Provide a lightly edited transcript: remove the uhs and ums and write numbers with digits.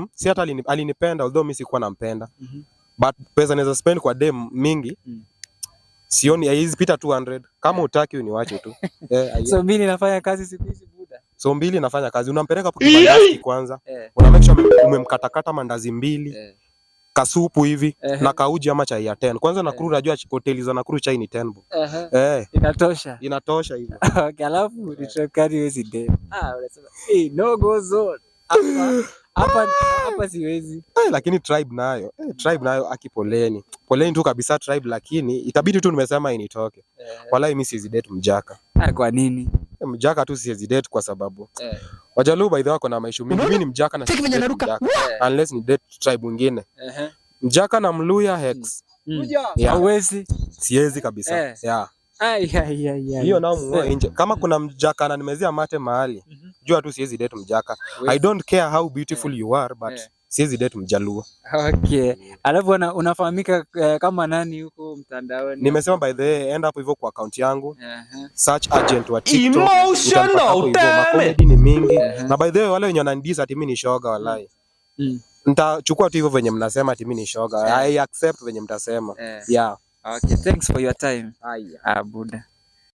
dem si hata alinipenda although mimi sikuwa nampenda. But pesa naweza spend kwa dem mingi. Sioni haiwezi pita 200. Kama utaki uniwache tu. So mbili nafanya kazi siku hizi buda. So mbili nafanya kazi. Unampeleka hapo kibandaski kwanza. Una make sure umemkatakata mandazi mbili. Kasupu hivi na kauji ama chai ya 10. Kwanza Nakuru unajua hoteli za Nakuru chai ni 10 bob. Inatosha. Inatosha hivyo. Okay, alafu ni trekari hizi day. Unasema no go zone. Hapa siwezi. Lakini tribe nayo akipoleni. Poleni tu kabisa tribe, lakini itabidi tu nimesema initoke. Walai mimi siwezi date mjaka. Kwa nini? Mjaka tu siwezi date kwa sababu Wajaluo by the way wako na maishu mingi. Mimi ni mjaka na siwezi date mjaka unless ni date tribe nyingine. Mjaka na Mluya hex. Hauwezi? Siwezi kabisa. Hiyo nao muoe nje. Kama kuna mjaka na nimezia mate mahali, jua tu siwezi date mjaka. I don't care how beautiful you are, but siwezi date Mjaluo. Okay. Alafu unafahamika kama nani huko mtandaoni? Nimesema by the way, enda hapo hivyo kwa account yangu. Search agent wa TikTok. Emotional comedy ni mingi. Na by the way wale wenye wananidisa ati mimi ni shoga walai. Nitachukua tu hivyo venye mnasema ati mimi ni shoga. I accept venye mtasema. Okay, thanks for your time. Buda.